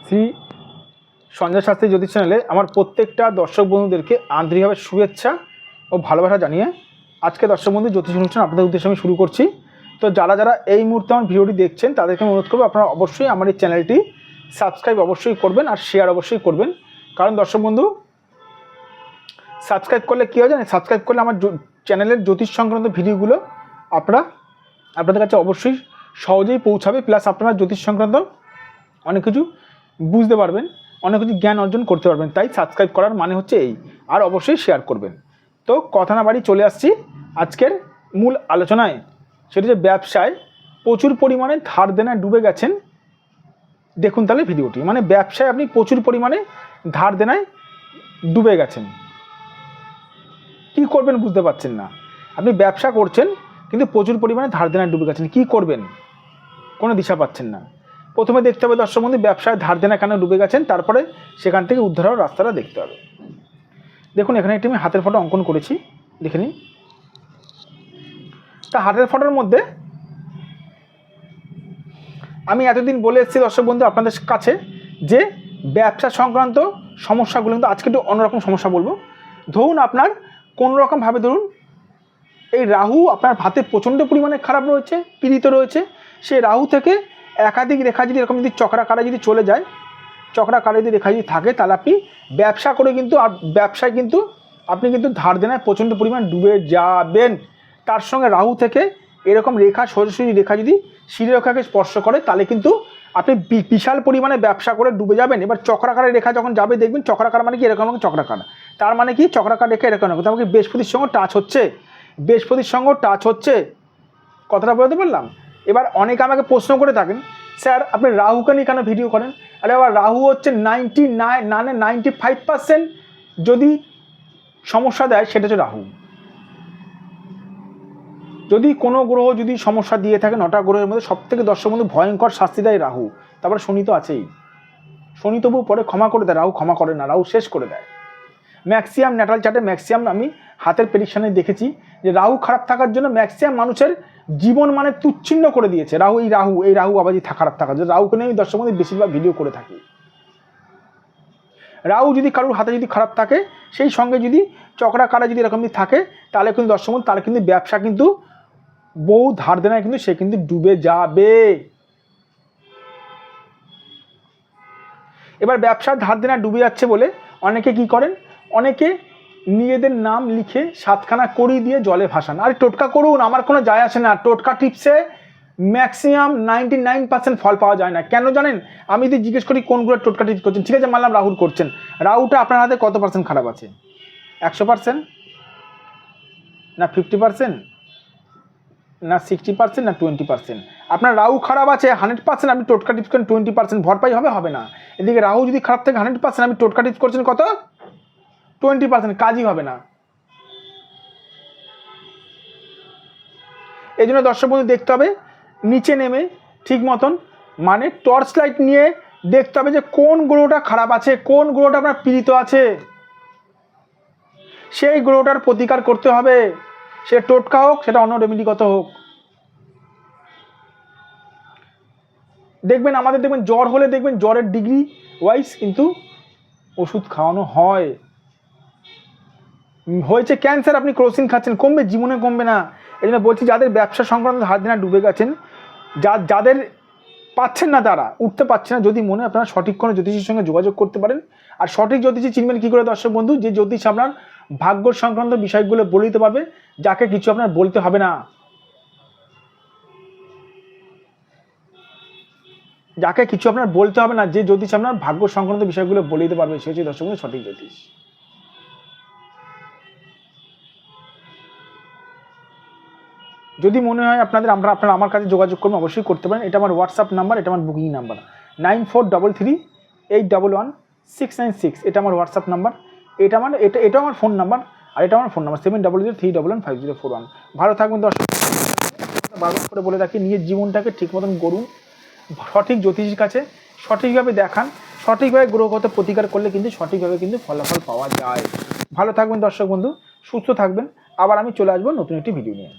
শ্রী সঞ্জয় শাস্ত্রী জ্যোতিষ চ্যানেলে আমার প্রত্যেকটা দর্শক বন্ধুদেরকে আন্তরিকভাবে শুভেচ্ছা ও ভালোবাসা জানিয়ে আজকে দর্শক বন্ধু জ্যোতিষ অনুষ্ঠান আপনাদের উদ্দেশ্যে আমি শুরু করছি। তো যারা যারা এই মুহূর্তে আমার ভিডিওটি দেখছেন তাদেরকে আমি অনুরোধ করবো আপনারা অবশ্যই আমার এই চ্যানেলটি সাবস্ক্রাইব অবশ্যই করবেন আর শেয়ার অবশ্যই করবেন। কারণ দর্শক বন্ধু সাবস্ক্রাইব করলে কী হয় জানেন, সাবস্ক্রাইব করলে আমার চ্যানেলের জ্যোতিষ সংক্রান্ত ভিডিওগুলো আপনাদের কাছে অবশ্যই সহজেই পৌঁছাবে, প্লাস আপনারা জ্যোতিষ সংক্রান্ত অনেক কিছু বুঝতে পারবেন, অনেক কিছু জ্ঞান অর্জন করতে পারবেন। তাই সাবস্ক্রাইব করার মানে হচ্ছে এই, আর অবশ্যই শেয়ার করবেন। তো কথা না বাড়ি চলে আসছি আজকের মূল আলোচনায়। সেটা যে ব্যবসায় প্রচুর পরিমাণে ধার দেনায় ডুবে গেছেন। দেখুন তাহলে ভিডিওটি, মানে ব্যবসায় আপনি প্রচুর পরিমাণে ধার দেনায় ডুবে গেছেন, কি করবেন বুঝতে পারছেন না। আপনি ব্যবসা করছেন কিন্তু প্রচুর পরিমাণে ধার দেনায় ডুবে গেছেন, কি করবেন কোনো দিশা পাচ্ছেন না। প্রথমে দেখতে হবে দর্শক বন্ধু ব্যবসায় ধার দেনা কেন ডুবে গেছেন, তারপরে সেখান থেকে উদ্ধার হওয়ার রাস্তাটা দেখতে হবে। দেখুন এখানে একটি আমি হাতের ফটো অঙ্কন করেছি, দেখে নিন। তা হাতের ফটোর মধ্যে আমি এতদিন বলে এসেছি দর্শক বন্ধু আপনাদের কাছে যে ব্যবসা সংক্রান্ত সমস্যাগুলো, কিন্তু আজকে একটু অন্যরকম সমস্যা বলবো। ধরুন আপনার কোনোরকমভাবে ধরুন এই রাহু আপনার হাতে প্রচণ্ড পরিমাণে খারাপ রয়েছে, পীড়িত রয়েছে। সেই রাহু থেকে একাধিক রেখা যদি এরকম যদি চক্রাকারে যদি চলে যায়, চক্রাকারে যদি রেখা যদি থাকে, তাহলে আপনি ব্যবসা করে কিন্তু আর ব্যবসায় কিন্তু আপনি কিন্তু ধার দেনায় প্রচণ্ড পরিমাণ ডুবে যাবেন। তার সঙ্গে রাহু থেকে এরকম রেখা সরাসরি রেখা যদি শিরোরেখাকে স্পর্শ করে, তাহলে কিন্তু আপনি বিশাল পরিমাণে ব্যবসা করে ডুবে যাবেন। এবার চক্রাকারের রেখা যখন যাবে দেখবেন, চক্রাকার মানে কি এরকম চক্রাকার, তার মানে কি চক্রাকার রেখা এরকম আমাকে বৃহস্পতির সঙ্গে টাচ হচ্ছে, বৃহস্পতির সঙ্গে টাচ হচ্ছে, কথাটা বলতে পারলাম। এবার অনেকে আমাকে প্রশ্ন করে থাকেন, স্যার আপনি রাহুকে নিয়ে কেন ভিডিও করেন? আরে আবার রাহু হচ্ছে 95% যদি সমস্যা দেয় সেটা হচ্ছে রাহু। যদি কোনো গ্রহ যদি সমস্যা দিয়ে থাকে, 9টা গ্রহের মধ্যে সবথেকে দর্শক বন্ধু ভয়ঙ্কর শাস্তি দেয় রাহু। তারপরে শনি তো আছেই, শনি তবু পরে ক্ষমা করে দেয়, রাহু ক্ষমা করে না, রাহু শেষ করে দেয়। ম্যাক্সিমাম ন্যাটাল চার্টে ম্যাক্সিমাম আমি হাতের প্রেডিকশানে দেখেছি যে রাহু খারাপ থাকার জন্য ম্যাক্সিমাম মানুষের জীবন মানে তুচ্ছিন্ন করে দিয়েছে। এই রাহু আবাজি খারাপ থাকার জন্য রাহুকে নিয়ে আমি দর্শক বন্ধু বেশিরভাগ ভিডিও করে থাকি। রাহু যদি কারোর হাতে যদি খারাপ থাকে, সেই সঙ্গে যদি চক্রাকারে যদি এরকম থাকে, তাহলে কিন্তু দর্শক বন্ধু তার কিন্তু ব্যবসা কিন্তু বহু ধার দেনায় কিন্তু সে কিন্তু ডুবে যাবে। এবার ব্যবসার ধার দেনা ডুবে যাচ্ছে বলে অনেকে কি করেন, অনেকে নিজেদের নাম লিখে 7খানা কড়ি দিয়ে জলে ভাসান। আরে টোটকা করুন, আমার কোনো যায় আসে না। টোটকা টিপসে ম্যাক্সিমাম 99% ফল পাওয়া যায় না। কেন জানেন? আমি যদি জিজ্ঞেস করি কোনগুলো টোটকা টিপস করছেন, ঠিক আছে মানলাম রাহুর করছেন, রাহুটা আপনার হাতে কত পার্সেন্ট খারাপ আছে? 100%, না 50%, না 60%, না 20%? আপনার রাহু খারাপ আছে 100%, আপনি টোটকা টিপস করেন 20%, ভরপাই হবে না। এদিকে রাহু যদি খারাপ থাকে 100%, আপনি টোটকা টিপস করছেন কত? 20%, কাজই হবে না। এই জন্য দর্শক বন্ধু দেখতে হবে নিচে নেমে ঠিক মতন মানে টর্চ লাইট নিয়ে দেখতে হবে যে কোন গ্রহটা খারাপ আছে, কোন গ্রহটা আপনার পীড়িত আছে, সেই গ্রহটার প্রতিকার করতে হবে। সে টোটকা হোক, সেটা অন্য রেমেডিগত হোক। দেখবেন আমাদের দেখবেন জ্বর হলে দেখবেন জ্বরের ডিগ্রি ওয়াইজ কিন্তু ওষুধ খাওয়ানো হয়। হয়েছে ক্যান্সার, আপনি ক্রোসিন খাচ্ছেন, কমবে? জীবনে কমবে না। এই জন্য বলছি যাদের ব্যবসা সংক্রান্ত হাত দেনা ডুবে গেছেন, যাদের পাচ্ছেন না, তারা উঠতে পারছে না, যদি মনে আপনারা সঠিক কোনো জ্যোতিষীর সঙ্গে যোগাযোগ করতে পারেন। আর সঠিক জ্যোতিষী চিনবেন কী করে দর্শক বন্ধু? যে জ্যোতিষ আপনার ভাগ্য সংক্রান্ত বিষয়গুলো বলে দিতে পারবে, যাকে কিছু আপনার বলতে হবে না, যাকে কিছু আপনার বলতে হবে না, যে জ্যোতিষ আপনার ভাগ্য সংক্রান্ত বিষয়গুলো বলে দিতে পারবে, সে হচ্ছে দর্শক বন্ধু সঠিক জ্যোতিষ। যদি মনে হয় আপনারা আমার কাছে যোগাযোগ করবেন, অবশ্যই করতে পারেন। এটা আমার হোয়াটসঅ্যাপ নাম্বার, এটা আমার বুকিং নাম্বার 9433811696। এটা আমার হোয়াটসঅ্যাপ নাম্বার, এটাও আমার ফোন নাম্বার, আর এটা আমার ফোন নাম্বার 7003115041। ভালো থাকবেন দর্শক। বারবার করে বলে রাখি, নিজের জীবনটাকে ঠিক মতন গড়ুন, সঠিক জ্যোতিষীর কাছে সঠিকভাবে দেখান, সঠিকভাবে গ্রহগত প্রতিকার করলে কিন্তু সঠিকভাবে কিন্তু ফলাফল পাওয়া যায়। ভালো থাকবেন দর্শক বন্ধু, সুস্থ থাকবেন। আবার আমি চলে আসবো নতুন একটি ভিডিও নিয়ে।